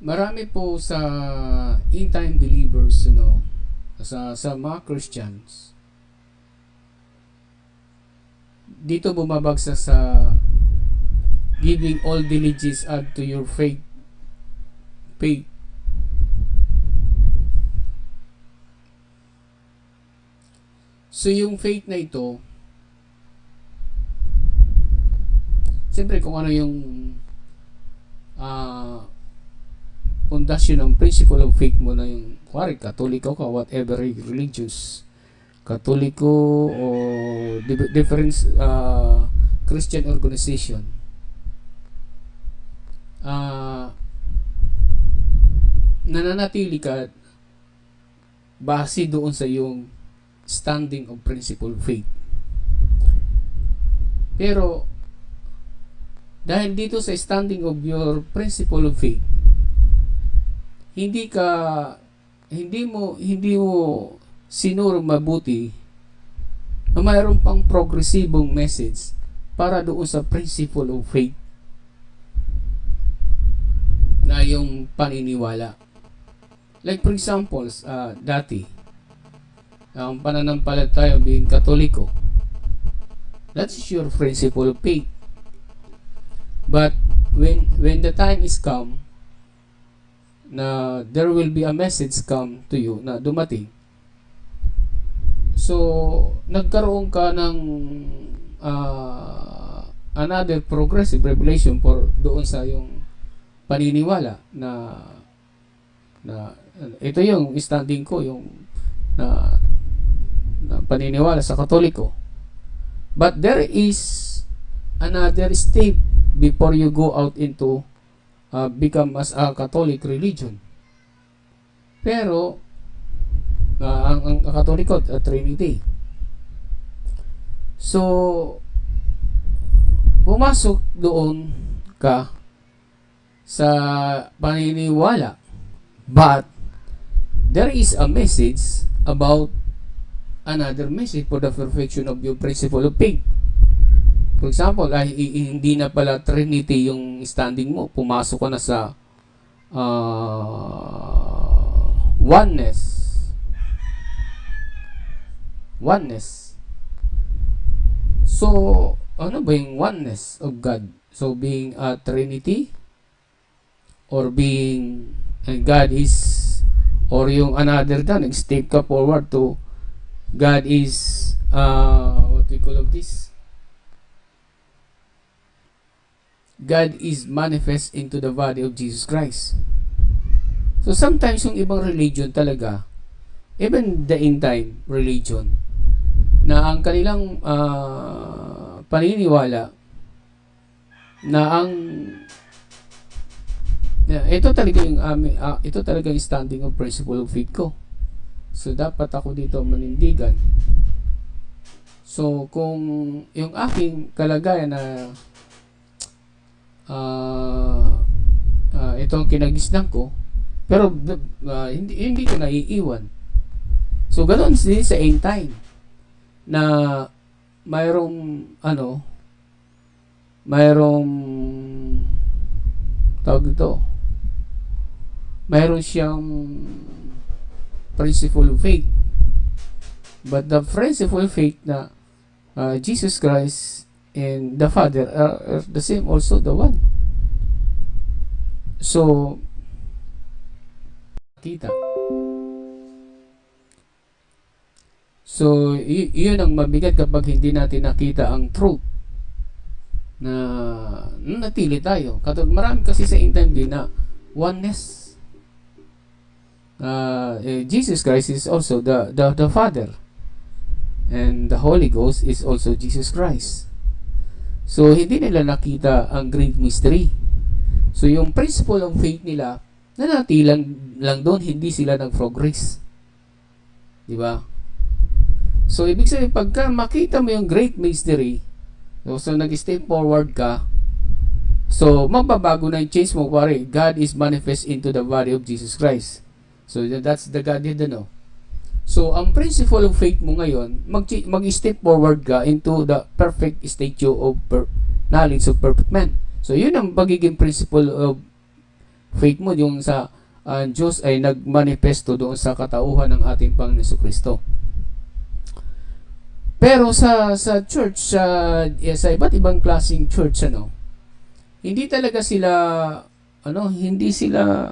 Marami po sa in-time believers, sa mga Christians, dito bumabagsak sa giving all diligence unto your faith. So yung faith na ito, siyempre kung ano yung pundasyon ng principle of faith mo, na yung Katoliko ka, whatever religious, Katoliko o different Christian organization, nananatili ka base doon sa yung standing of principle of faith. Pero dahil dito sa standing of your principle of faith, hindi mo sinuro mabuti na mayroon pang progresibong message para doon sa principle of faith na yung paniniwala. Like for example, dati ang pananampalataya being Katoliko, that's your principle of faith. But when the time is come na there will be a message come to you na dumating, so nagkaroon ka ng another progressive revelation for doon sa yung paniniwala na ito yung standing ko, yung na paniniwala sa Katoliko. But there is another step before you go out into become as a Catholic religion. Pero ang Katoliko, Trinity. So pumasok doon ka sa paniniwala, but there is a message about another message for the perfection of your principle of faith. For example, hindi na pala Trinity yung standing mo, pumasok ka na sa oneness. So ano ba yung oneness of God? So being a Trinity, or being God is, or yung another down, step ka forward to God is what we call of this, God is manifest into the body of Jesus Christ. So sometimes yung ibang religion talaga, even the end time religion, na ang kanilang paniniwala na ang ito talaga yung ito talaga yung standing of principle of faith ko. So dapat ako dito manindigan. So kung yung aking kalagayan na ito ang kinagisnan ko, pero hindi ko naiiwan. So ganoon din sa end time na mayroong tawag ito, mayroon siyang principle of faith, but the principle of faith na Jesus Christ and the Father are the same, also the one. So kita, so yun ang mabigat kapag hindi natin nakita ang truth na natili tayo. Marami kasi sa end time din na oneness. Jesus Christ is also the Father, and the Holy Ghost is also Jesus Christ. So hindi nila nakita ang great mystery. So yung principle of faith nila nanatilang lang doon, hindi sila nag-progress. Di ba? So ibig sabihin, pagka makita mo yung great mystery, so nag-step forward ka, so magbabago na yung change mo. Pare, God is manifest into the body of Jesus Christ. So that's the Godhead, So ang principle of faith mo ngayon, mag-step forward ka into the perfect statue of knowledge of perfect man. So yun ang pagiging principle of faith mo yung sa Diyos ay nagmanifesto doon sa katauhan ng ating Panginoon Jesucristo. Pero sa church, sa iba't ibang klaseng church, hindi talaga sila, hindi sila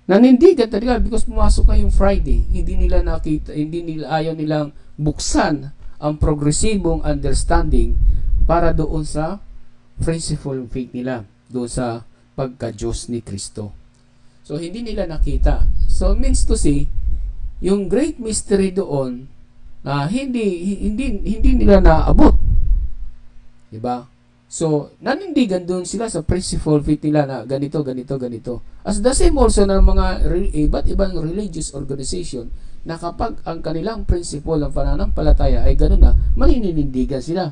nanindigan talaga because pumasok na yung Friday. Hindi nila nakita, ayaw nilang buksan ang progresibong understanding para doon sa principle of faith nila, doon sa pagka-Diyos ni Kristo. So, hindi nila nakita. So, means to say, yung great mystery doon, hindi nila naabot. Diba? So, nanindigan doon sila sa principle faith nila na ganito, ganito, ganito. As the same also ng mga iba't ibang religious organization na kapag ang kanilang principle ng pananampalataya ay gano'n na, maninindigan sila.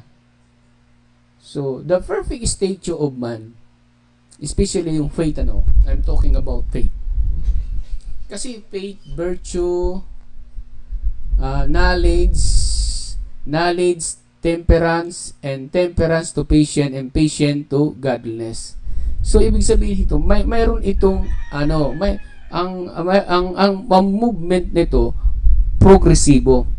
So, the perfect statue of man, especially yung faith, I'm talking about faith. Kasi faith, virtue, knowledge, temperance, and temperance to patience, and patience to godliness. So ibig sabihin ito, mayroon itong ang movement nito progresibo.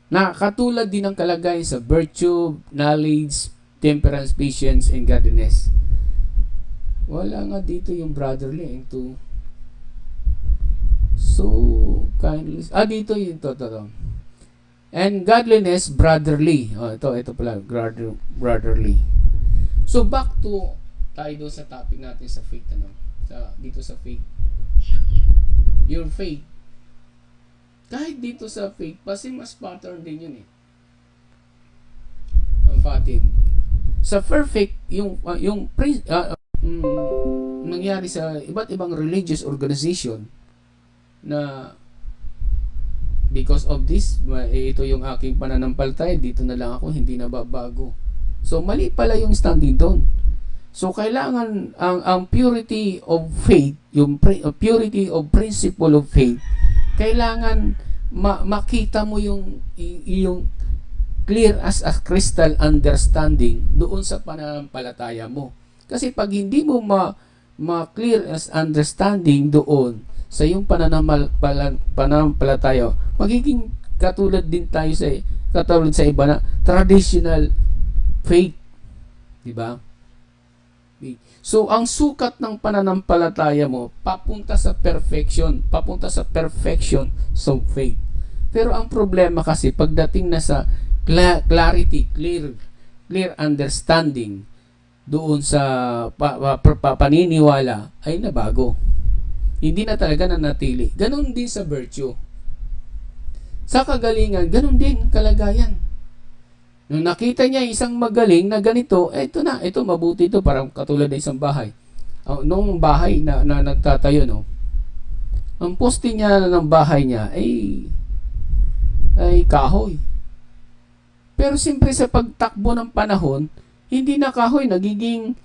Na katulad din ng kalagayan sa virtue, knowledge, temperance, patience, and godliness. Wala nga dito yung brotherly into kindly. Dito yung to. And godliness, brotherly. Ito pala, brotherly. So, back to tayo doon sa topic natin sa faith, dito sa faith. Your faith. Kahit dito sa faith, mas pattern din yun ang pattern. Sa perfect, nangyari sa iba't ibang religious organization na because of this, ito yung aking pananampalataya, dito na lang ako, hindi na babago. So, mali pala yung standing doon. So, kailangan ang purity of faith, yung purity of principle of faith, kailangan makita mo yung clear as a crystal understanding doon sa pananampalataya mo. Kasi pag hindi mo ma-clear as understanding doon sa iyong pananampalataya, magiging katulad sa iba na traditional faith. Diba? So, ang sukat ng pananampalataya mo, papunta sa perfection sa faith. Pero ang problema kasi, pagdating na sa clarity, clear understanding, doon sa paniniwala, ay nabago. Hindi na talaga nanatili. Ganon din sa virtue. Sa kagalingan, ganon din kalagayan. Nung nakita niya isang magaling na ganito, ito mabuti ito, parang katulad ng isang bahay. Nung bahay na nagtatayo, ang poste niya ng bahay niya ay kahoy. Pero siyempre sa pagtakbo ng panahon, hindi na kahoy, nagiging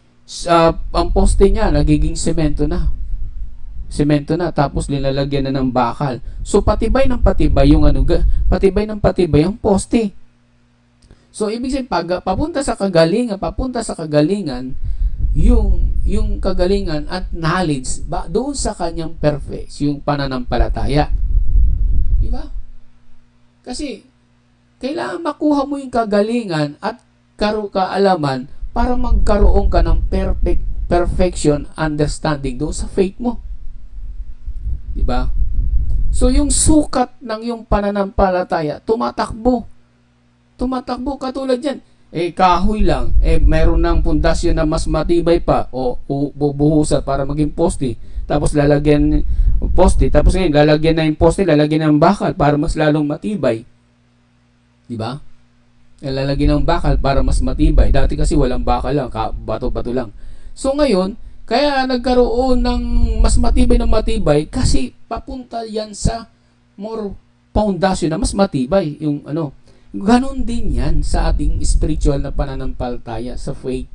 ang poste niya, nagiging semento na, tapos linalagyan na ng bakal. So patibay ng patibay ang poste. So ibig sabihin, papunta sa kagalingan, yung kagalingan at knowledge doon sa kanyang perfect, yung pananampalataya. Di ba? Kasi kailangan makuha mo yung kagalingan at kaalaman para magkaroon ka ng perfection understanding doon sa faith mo. Diba? So, yung sukat ng yung pananampalataya, tumatakbo katulad yan. Kahoy lang, mayroon ng pundasyon na mas matibay pa, o bubuhusan para maging poste, tapos lalagyan poste, tapos ngayon lalagyan na yung poste, lalagyan ng bakal para mas lalong matibay. Diba? Lalagyan ng bakal para mas matibay. Dati kasi walang bakal lang, bato-bato lang. So ngayon, kaya nagkaroon ng mas matibay kasi papunta yan sa more foundation na mas matibay. Ganon din yan sa ating spiritual na pananampalataya sa faith.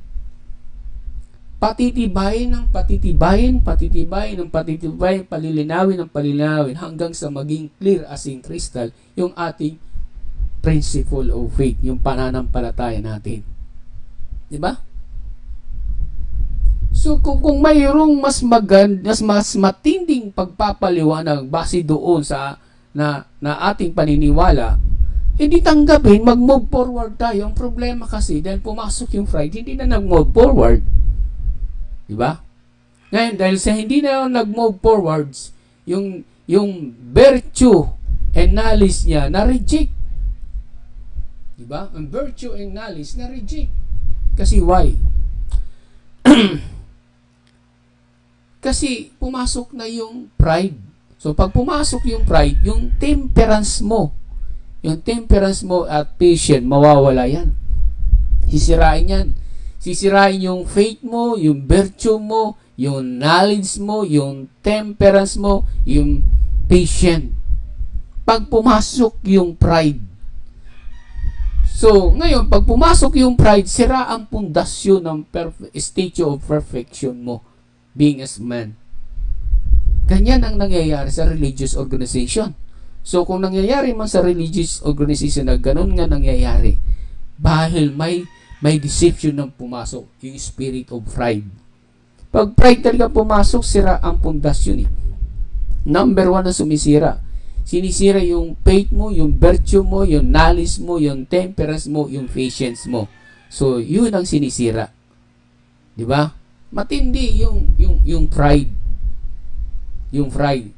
Patitibayin, palilinawin hanggang sa maging clear as in crystal yung ating principle of faith, yung pananampalataya natin. Diba? So, So kung mayroong mas matinding pagpapaliwanag base doon sa na ating paniniwala, hindi tanggapin, mag-move forward tayo. Ang problema kasi, dahil pumasok yung pride, hindi na nag-move forward. Diba? Ngayon, dahil sa hindi na nag-move forwards, yung virtue and knowledge niya na-reject. Diba? Ang virtue and knowledge na-reject. Kasi why? Kasi pumasok na yung pride. So, pag pumasok yung pride, yung temperance mo at patience, mawawala yan. Sisirain yan. Sisirain yung faith mo, yung virtue mo, yung knowledge mo, yung temperance mo, yung patience. Pag pumasok yung pride. So, ngayon, pag pumasok yung pride, sira ang pundasyon ng statue of perfection mo, being as man. Ganyan ang nangyayari sa religious organization. So, kung nangyayari man sa religious organization na ganun nga nangyayari, dahil may deception ng pumasok, yung spirit of pride. Pag pride talaga pumasok, sira ang pundasyon eh. Number 1 na sumisira. Sinisira yung faith mo, yung virtue mo, yung knowledge mo, yung temperance mo, yung patience mo. So, yun ang sinisira. Di ba? Matindi yung pride. Yung pride.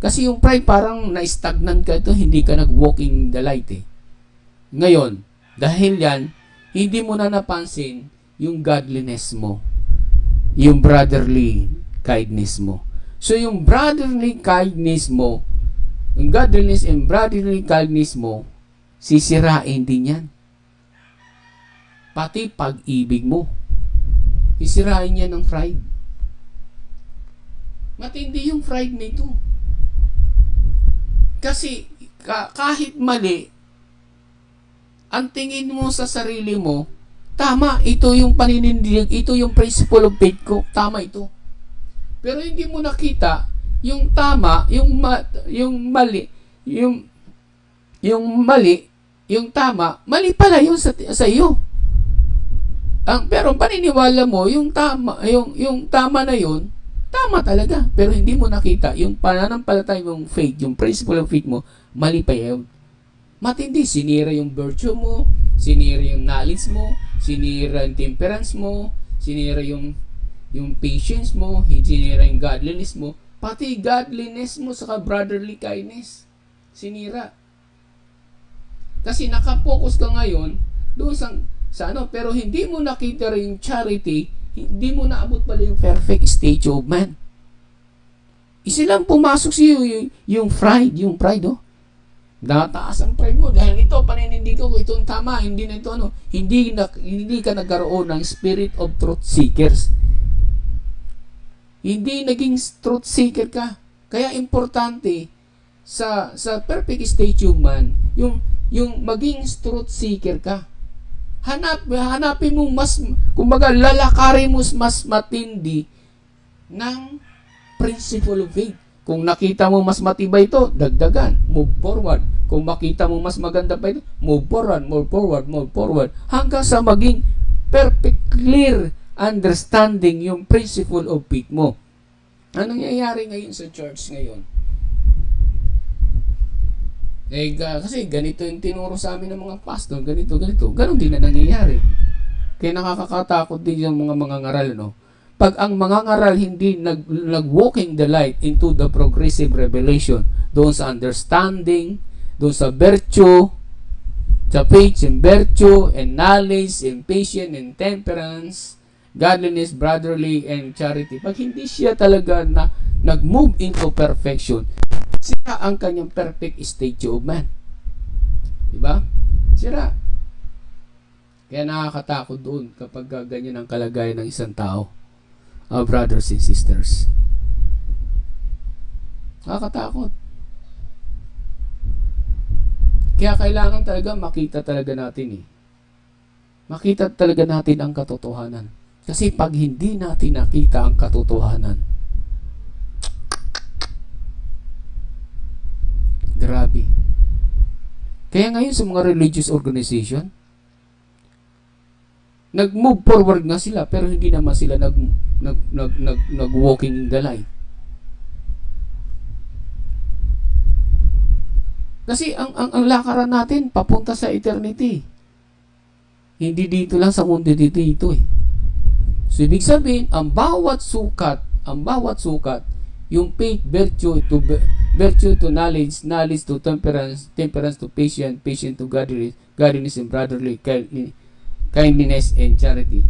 Kasi yung pride parang na-stagnant ka ito, hindi ka nag-walking the light eh. Ngayon, dahil yan, hindi mo na napansin yung godliness mo, yung brotherly kindness mo. So yung brotherly kindness mo, yung godliness and brotherly kindness mo, sisirain din yan. Pati pag-ibig mo, sisirain yan ng pride. Matindi yung pride nito. Kasi kahit mali, ang tingin mo sa sarili mo, tama, ito yung paninindigan, ito yung principle of faith ko, tama ito. Pero hindi mo nakita yung tama, yung mali, yung tama, mali pala yun sa iyo. Pero paniniwala mo, yung tama na yun, tama talaga, pero hindi mo nakita yung pananampalataya mong faith, yung principle of faith mo, mali pa yun. Matindi, sinira yung virtue mo, sinira yung knowledge mo, sinira yung temperance mo, sinira yung patience mo, sinira yung godliness mo, pati godliness mo saka brotherly kindness, sinira. Kasi nakapokus ka ngayon doon sa ano, pero hindi mo nakita rin yung charity, hindi mo naabot pala yung perfect stage of man. Isa lang pumasok sa iyo yung pride, oh. Nataas ang pride mo dahil ito paninindigan ko, itong tama, hindi na ito ano, hindi ka nagkaroon ng spirit of truth seekers. Hindi naging truth seeker ka. Kaya importante sa perfect stage of man, yung maging truth seeker ka. Hanapin mo mas, kumbaga lalakarin mo mas matindi ng principle of faith. Kung nakita mo mas matibay ito, dagdagan, move forward. Kung makita mo mas maganda pa ito, move forward, hanggang sa maging perfect, clear understanding yung principle of faith mo. Anong nangyayari ngayon sa church ngayon? Kasi ganito yung tinuro sa amin ng mga pastor, ganito. Ganon din na nangyayari. Kaya nakakatakot din yung mga ngaral, no? Pag ang mga ngaral hindi nag-walking the light into the progressive revelation, doon sa understanding, doon sa virtue, sa faith and virtue, and knowledge, and patience, and temperance, godliness, brotherly, and charity. Pag hindi siya talaga nag-move into perfection, sira ang kanyang perfect stage of man. Diba? Sira. Kaya nakakatakot doon kapag ganyan ang kalagayan ng isang tao. Brothers and sisters. Nakakatakot. Kaya kailangan talaga makita talaga natin Makita talaga natin ang katotohanan. Kasi pag hindi natin nakita ang katotohanan, grabe. Kaya ngayon sa mga religious organization, Nag-move forward nga sila, pero hindi naman sila nag-walking in the light. Kasi ang lakaran natin papunta sa eternity. Hindi dito lang sa mundo dito eh. So ibig sabihin, ang bawat sukat, yung faith, virtue to knowledge, knowledge to temperance, temperance to patience, patience to godliness, godliness and brotherly kindliness and charity.